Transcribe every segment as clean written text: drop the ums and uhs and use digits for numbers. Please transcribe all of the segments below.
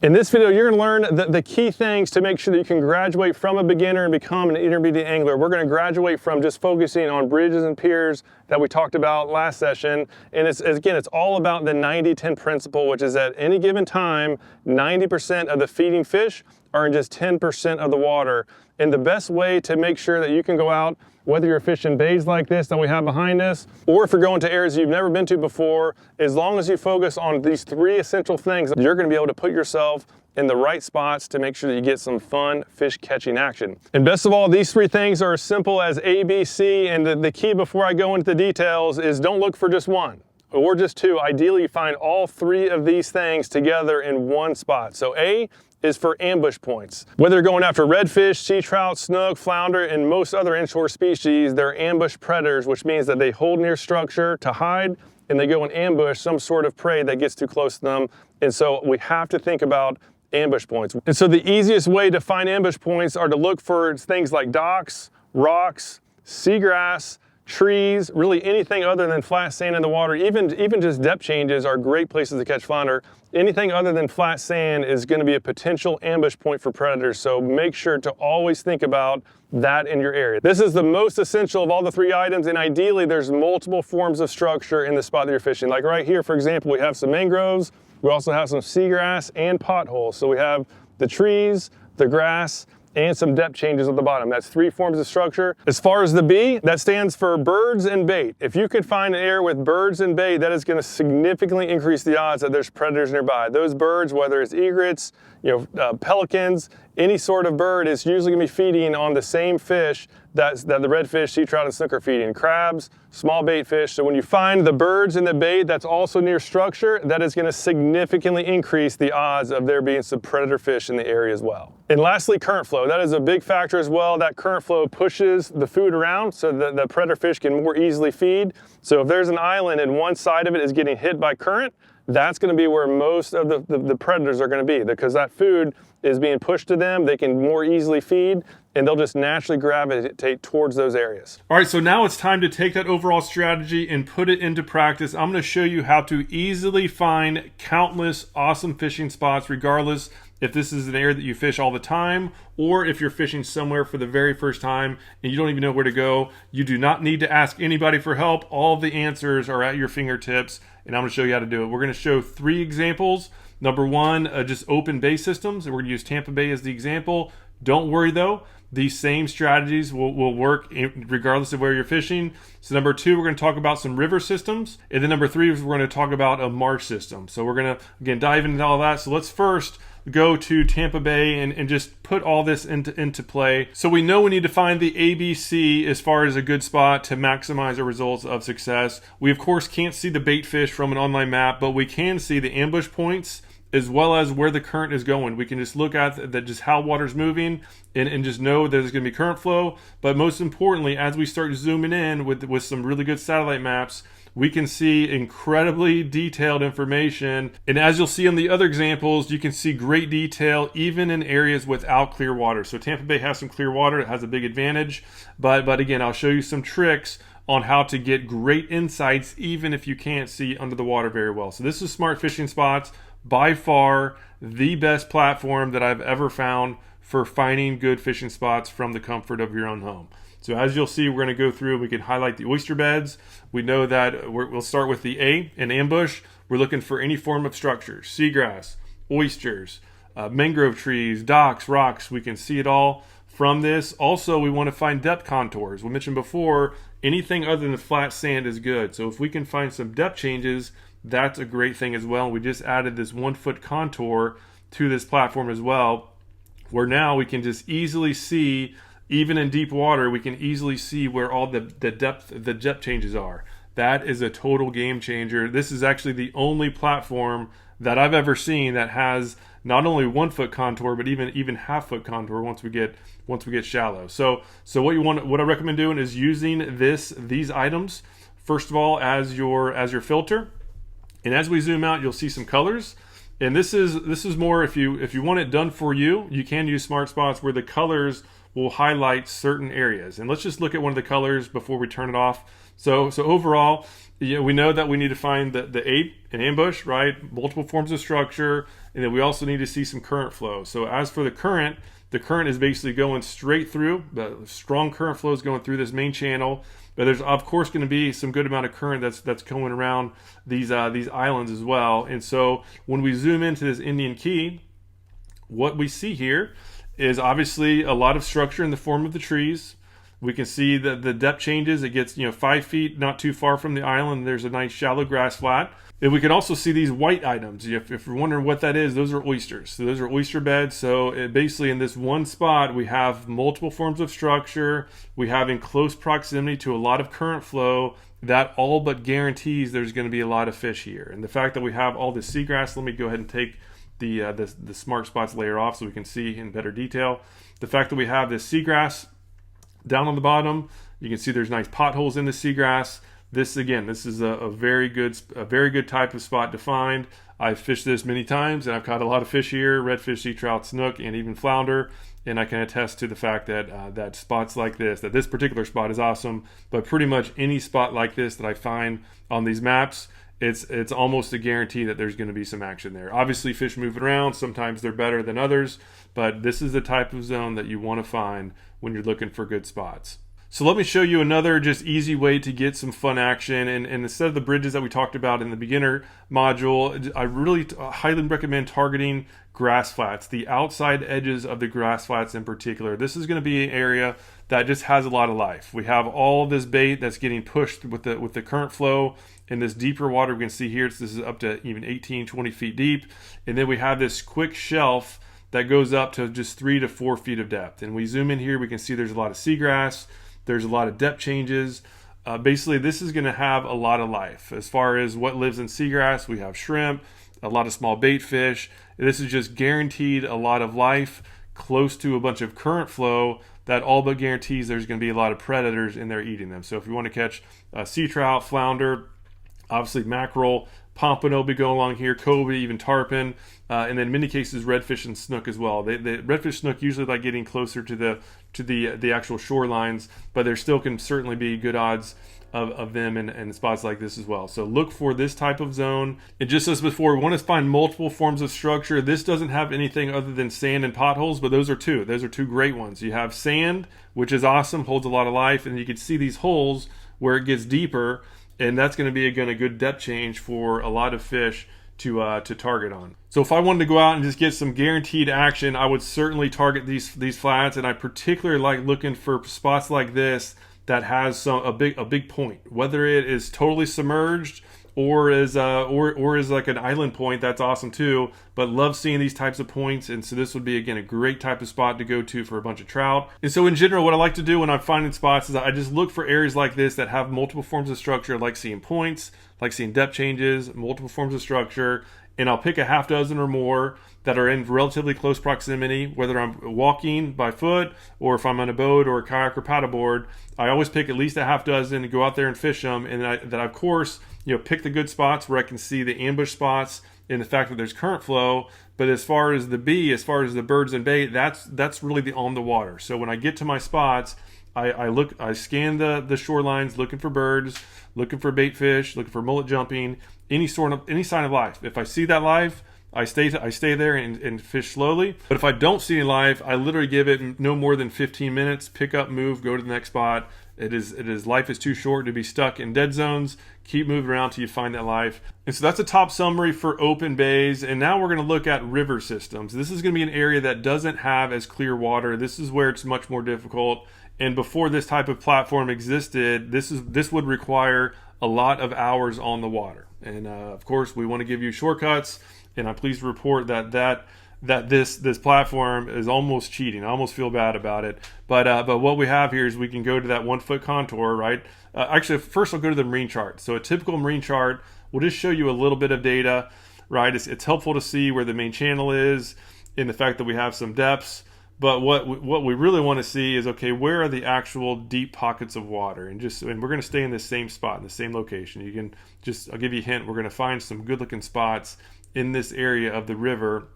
In this video, you're going to learn the key things to make sure that you can graduate from a beginner and become an intermediate angler. We're going to graduate from just focusing on bridges and piers that we talked about last session. And it's all about the 90-10 principle, which is at any given time, 90% of the feeding fish are in just 10% of the water. And the best way to make sure that you can go out, whether you're fishing bays like this that we have behind us, or if you're going to areas you've never been to before, as long as you focus on these three essential things, you're going to be able to put yourself in the right spots to make sure that you get some fun fish catching action. And best of all, these three things are as simple as A, B, C, and the key before I go into the details is don't look for just one or just two. Ideally, you find all three of these things together in one spot. So A is for ambush points. Whether you're going after redfish, sea trout, snook, flounder, and most other inshore species, they're ambush predators, which means that they hold near structure to hide and they go and ambush some sort of prey that gets too close to them. And so we have to think about ambush points. And so the easiest way to find ambush points are to look for things like docks, rocks, seagrass, trees, really anything other than flat sand in the water. Even just depth changes are great places to catch flounder. Anything other than flat sand is going to be a potential ambush point for predators, so make sure to always think about that in your area. This is the most essential of all the three items, and ideally there's multiple forms of structure in the spot that you're fishing. Like right here, for example, we have some mangroves, we also have some seagrass and potholes. So we have the trees, the grass, and some depth changes at the bottom. That's three forms of structure. As far as the B, that stands for birds and bait. If you could find an area with birds and bait, that is going to significantly increase the odds that there's predators nearby. Those birds, whether it's egrets, pelicans, any sort of bird is usually going to be feeding on the same fish that the redfish, sea trout, and snook are feeding. Crabs, small bait fish. So when you find the birds and the bait that's also near structure, that is going to significantly increase the odds of there being some predator fish in the area as well. And lastly, current flow. That is a big factor as well. That current flow pushes the food around so that the predator fish can more easily feed. So if there's an island and one side of it is getting hit by current, that's going to be where most of the predators are going to be, because that food is being pushed to them. They can more easily feed, and they'll just naturally gravitate towards those areas. All right, so now it's time to take that overall strategy and put it into practice. I'm going to show you how to easily find countless awesome fishing spots, regardless if this is an area that you fish all the time or if you're fishing somewhere for the very first time and you don't even know where to go. You do not need to ask anybody for help. All of the answers are at your fingertips, and I'm going to show you how to do it. We're going to show three examples. Number one, just open bay systems, and we're going to use Tampa Bay as the example. Don't worry though, these same strategies will work regardless of where you're fishing. So number two, we're going to talk about some river systems, and then number three is we're going to talk about a marsh system. So we're going to again dive into all that. So let's first go to Tampa Bay and just put all this into play. So we know we need to find the ABC as far as a good spot to maximize our results of success. We of course can't see the bait fish from an online map, but we can see the ambush points as well as where the current is going. We can just look at just how water's moving and just know there's going to be current flow. But most importantly, as we start zooming in with some really good satellite maps, we can see incredibly detailed information. And as you'll see in the other examples, you can see great detail even in areas without clear water. So Tampa Bay has some clear water. It has a big advantage. But again, I'll show you some tricks on how to get great insights even if you can't see under the water very well. So this is Smart Fishing Spots, by far the best platform that I've ever found for finding good fishing spots from the comfort of your own home. So as you'll see, we're going to go through, we can highlight the oyster beds. We know that we'll start with the A, an ambush. We're looking for any form of structure, seagrass, oysters, mangrove trees, docks, rocks. We can see it all from this. Also, we want to find depth contours. We mentioned before, anything other than flat sand is good. So if we can find some depth changes, that's a great thing as well. We just added this 1 foot contour to this platform as well, where now we can just easily see, even in deep water, we can easily see where all the depth changes are. That is a total game changer. This is actually the only platform that I've ever seen that has not only 1 foot contour, but even half foot contour once we get shallow. So what I recommend doing is using these items first of all as your filter. And as we zoom out, you'll see some colors. And this is more if you want it done for you, you can use Smart Spots where the colors will highlight certain areas. And let's just look at one of the colors before we turn it off. So overall, we know that we need to find the ape and ambush, right? Multiple forms of structure, and then we also need to see some current flow. So as for the current is basically going straight through. The strong current flow is going through this main channel, but there's of course going to be some good amount of current that's going around these islands as well. And so when we zoom into this Indian Key, what we see here is obviously a lot of structure in the form of the trees. We can see that the depth changes. It gets 5 feet, not too far from the island. There's a nice shallow grass flat. And we can also see these white items. If you're wondering what that is, those are oysters. So those are oyster beds. So basically in this one spot, we have multiple forms of structure. We have in close proximity to a lot of current flow. That all but guarantees there's going to be a lot of fish here. And the fact that we have all this seagrass, let me go ahead and take the smart spots layer off so we can see in better detail. The fact that we have this seagrass down on the bottom, you can see there's nice potholes in the seagrass. This is a very good type of spot to find. I've fished this many times and I've caught a lot of fish here: redfish, sea trout, snook, and even flounder. And I can attest to the fact that spots like this, that this particular spot is awesome. But pretty much any spot like this that I find on these maps, it's almost a guarantee that there's going to be some action there. Obviously, fish move around. Sometimes they're better than others, but this is the type of zone that you want to find when you're looking for good spots. So let me show you another just easy way to get some fun action. And instead of the bridges that we talked about in the beginner module, I really highly recommend targeting grass flats, the outside edges of the grass flats in particular. This is going to be an area that just has a lot of life. We have all this bait that's getting pushed with the current flow in this deeper water. We can see here, this is up to even 18, 20 feet deep. And then we have this quick shelf that goes up to just 3 to 4 feet of depth. And we zoom in here, we can see there's a lot of seagrass. There's a lot of depth changes. Basically, this is going to have a lot of life. As far as what lives in seagrass, we have shrimp, a lot of small bait fish. This is just guaranteed a lot of life close to a bunch of current flow that all but guarantees there's going to be a lot of predators in there eating them. So if you want to catch sea trout, flounder, obviously mackerel, pompano will be going along here, cobia, even tarpon, and then in many cases redfish and snook as well. The redfish, snook usually like getting closer to the actual shorelines, but there still can certainly be good odds of them in spots like this as well. So look for this type of zone. And just as before, we want to find multiple forms of structure. This doesn't have anything other than sand and potholes, but those are two great ones. You have sand, which is awesome, holds a lot of life, and you can see these holes where it gets deeper, and that's going to be a good depth change for a lot of fish to target on. So if I wanted to go out and just get some guaranteed action, I would certainly target these flats, and I particularly like looking for spots like this that has a big point, whether it is totally submerged or is like an island point. That's awesome too, but love seeing these types of points. And so this would be, again, a great type of spot to go to for a bunch of trout. And so in general, what I like to do when I'm finding spots is I just look for areas like this that have multiple forms of structure. I like seeing points, like seeing depth changes, multiple forms of structure, and I'll pick a half dozen or more that are in relatively close proximity, whether I'm walking by foot or if I'm on a boat or a kayak or paddleboard. I always pick at least a half dozen and go out there and fish them. And that of course, pick the good spots where I can see the ambush spots and the fact that there's current flow. But as far as the birds and bait, that's really the on the water. So when I get to my spots, I scan the shorelines, looking for birds, looking for bait fish, looking for mullet jumping, any sign of life. If I see that life, I stay there and fish slowly. But if I don't see any life, I literally give it no more than 15 minutes, pick up, move, go to the next spot. Life is too short to be stuck in dead zones. Keep moving around till you find that life. And so that's a top summary for open bays. And now we're going to look at river systems. This is going to be an area that doesn't have as clear water. This is where it's much more difficult. And before this type of platform existed, this would require a lot of hours on the water. And of course, we want to give you shortcuts. And I'm pleased to report that this platform is almost cheating. I almost feel bad about it. But what we have here is we can go to that 1 foot contour, right? Actually, first I'll go to the marine chart. So a typical marine chart will just show you a little bit of data, right? It's helpful to see where the main channel is and the fact that we have some depths. But what we really want to see is, okay, where are the actual deep pockets of water? And we're going to stay in the same spot, in the same location. I'll give you a hint, we're going to find some good looking spots in this area of the river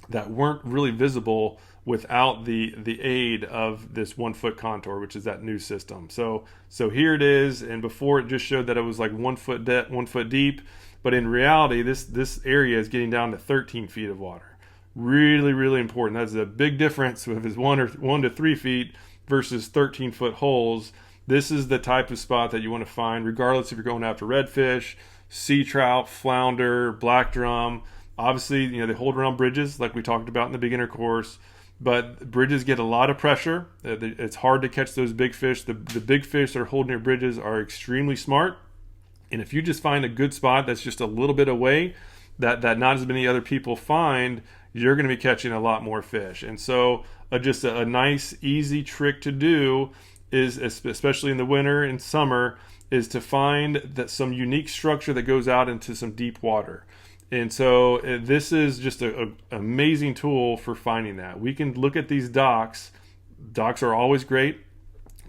that weren't really visible without the aid of this 1 foot contour, which is that new system. So here it is, and before it just showed that it was like 1 foot 1 foot deep, but in reality this area is getting down to 13 feet of water. Really, really important. That's a big difference if it's 1 to 3 feet versus 13-foot holes. This is the type of spot that you want to find, regardless if you're going after redfish, sea trout, flounder, black drum. Obviously, they hold around bridges like we talked about in the beginner course, but bridges get a lot of pressure. It's hard to catch those big fish. The big fish that are holding near bridges are extremely smart. And if you just find a good spot that's just a little bit away, that not as many other people find, you're going to be catching a lot more fish. And so just a nice, easy trick to do is, especially in the winter and summer, is to find that some unique structure that goes out into some deep water. And so this is just an amazing tool for finding that. We can look at these docks. Docks are always great.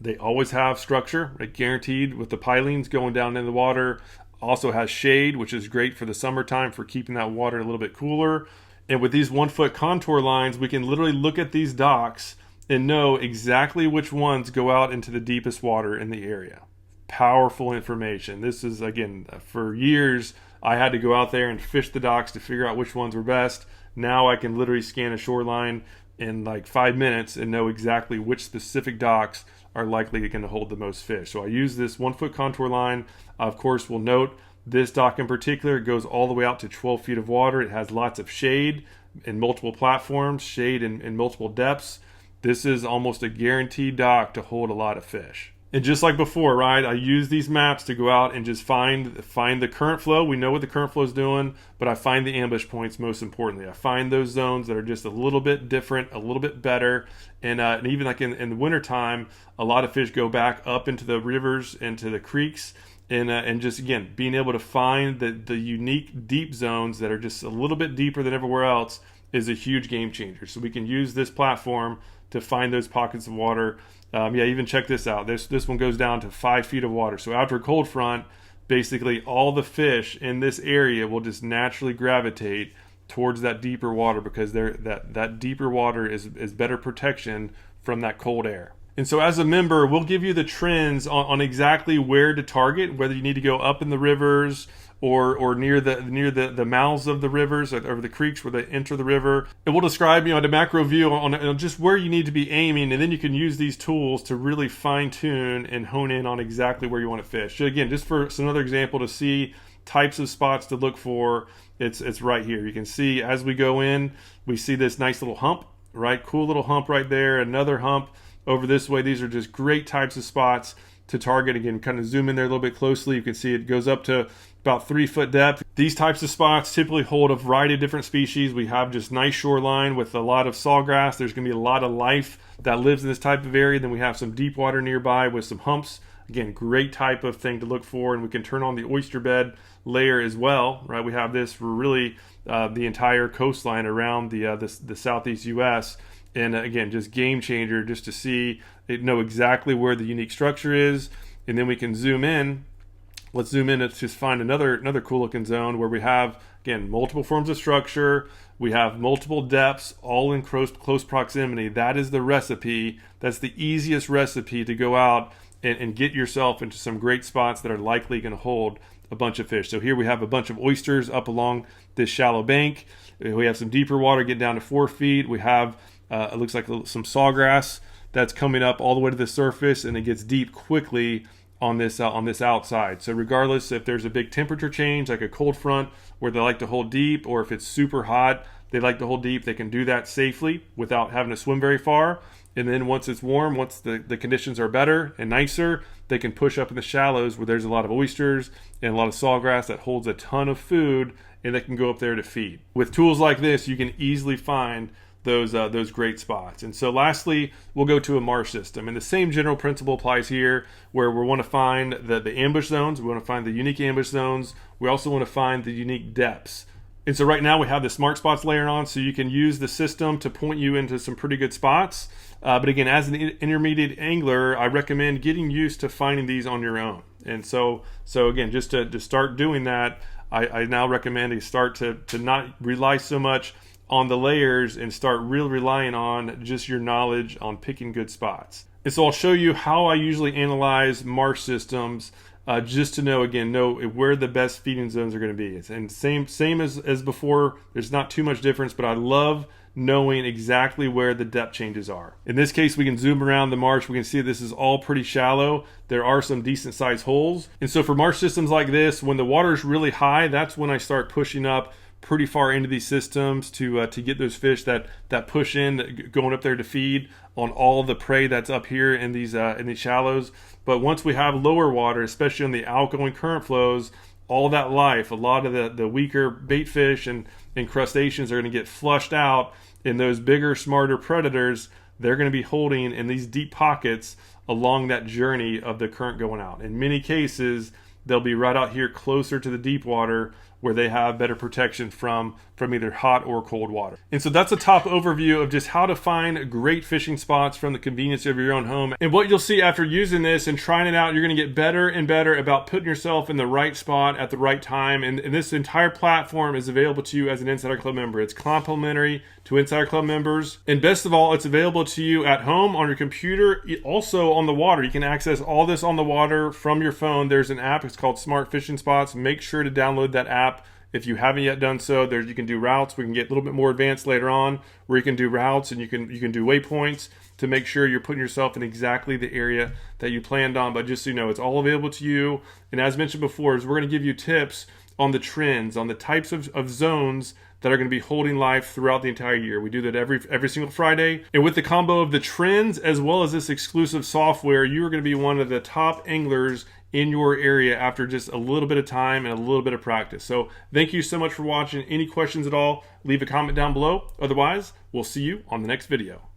They always have structure, right? Guaranteed, with the pilings going down in the water. Also has shade, which is great for the summertime for keeping that water a little bit cooler. And with these 1 foot contour lines, we can literally look at these docks and know exactly which ones go out into the deepest water in the area. Powerful information. This is, again, for years, I had to go out there and fish the docks to figure out which ones were best. Now I can literally scan a shoreline in like 5 minutes and know exactly which specific docks are likely going to hold the most fish. So I use this 1 foot contour line. Of course, we'll note this dock in particular goes all the way out to 12 feet of water. It has lots of shade in multiple platforms, shade in multiple depths. This is almost a guaranteed dock to hold a lot of fish. And just like before, right, I use these maps to go out and just find the current flow. We know what the current flow is doing, but I find the ambush points most importantly. I find those zones that are just a little bit different, a little bit better. And even like in the wintertime, a lot of fish go back up into the rivers, into the creeks, and just, again, being able to find the unique deep zones that are just a little bit deeper than everywhere else is a huge game changer. So we can use this platform to find those pockets of water. Even check this out. This one goes down to 5 feet of water. So after a cold front, basically all the fish in this area will just naturally gravitate towards that deeper water because that deeper water is better protection from that cold air. And so as a member, we'll give you the trends on exactly where to target, whether you need to go up in the rivers or near the mouths of the rivers or the creeks where they enter the river. And we'll describe, the macro view on just where you need to be aiming, and then you can use these tools to really fine tune and hone in on exactly where you want to fish. So again, just for another example to see types of spots to look for, it's right here. You can see as we go in, we see this nice little hump, right? Cool little hump right there, another hump over this way. These are just great types of spots to target. Again, kind of zoom in there a little bit closely. You can see it goes up to about 3 foot depth. These types of spots typically hold a variety of different species. We have just nice shoreline with a lot of sawgrass. There's going to be a lot of life that lives in this type of area. Then we have some deep water nearby with some humps. Again, great type of thing to look for. And we can turn on the oyster bed layer as well, right? We have this for really the entire coastline around the southeast U.S. And again, just game changer just to know exactly where the unique structure is. And then we can zoom in. Let's zoom in to just find another cool looking zone where we have, again, multiple forms of structure. We have multiple depths, all in close proximity. That is the recipe. That's the easiest recipe to go out and get yourself into some great spots that are likely going to hold a bunch of fish. So here we have a bunch of oysters up along this shallow bank. We have some deeper water getting down to 4 feet. We have, it looks like some sawgrass that's coming up all the way to the surface, and it gets deep quickly on this outside. So regardless if there's a big temperature change, like a cold front where they like to hold deep, or if it's super hot, they like to hold deep, they can do that safely without having to swim very far. And then once it's warm, once the conditions are better and nicer, they can push up in the shallows where there's a lot of oysters and a lot of sawgrass that holds a ton of food, and they can go up there to feed. With tools like this, you can easily find those great spots. And so lastly, we'll go to a marsh system, and the same general principle applies here, where we want to find the ambush zones. We want to find the unique ambush zones. We also want to find the unique depths. And so right now we have the smart spots layer on, so you can use the system to point you into some pretty good spots. But again, as an intermediate angler, I recommend getting used to finding these on your own. And so again, just to start doing that, I now recommend you start to not rely so much on the layers and start really relying on just your knowledge on picking good spots. And so I'll show you how I usually analyze marsh systems, just to know where the best feeding zones are going to be. And same as before, there's not too much difference, but I love knowing exactly where the depth changes are. In this case, we can zoom around the marsh. We can see this is all pretty shallow. There are some decent sized holes. And so for marsh systems like this, when the water is really high, that's when I start pushing up pretty far into these systems to get those fish that push in, going up there to feed on all the prey that's up here in these shallows. But once we have lower water, especially on the outgoing current flows, all that life, a lot of the weaker bait fish and crustaceans are going to get flushed out, and those bigger, smarter predators, they're going to be holding in these deep pockets along that journey of the current going out. In many cases, they'll be right out here closer to the deep water where they have better protection from either hot or cold water. And so that's a top overview of just how to find great fishing spots from the convenience of your own home. And what you'll see after using this and trying it out, you're gonna get better and better about putting yourself in the right spot at the right time. And this entire platform is available to you as an Insider Club member. It's complimentary to Insider Club members. And best of all, it's available to you at home, on your computer, also on the water. You can access all this on the water from your phone. There's an app, it's called Smart Fishing Spots. Make sure to download that app if you haven't yet done so. There you can do routes. We can get a little bit more advanced later on, where you can do routes and you can do waypoints to make sure you're putting yourself in exactly the area that you planned on. But just so you know, it's all available to you. And as mentioned before, is we're going to give you tips on the trends, on the types of zones that are going to be holding life throughout the entire year. We do that every single Friday. And with the combo of the trends as well as this exclusive software, you are going to be one of the top anglers in your area after just a little bit of time and a little bit of practice. So thank you so much for watching. Any questions at all, leave a comment down below. Otherwise, we'll see you on the next video.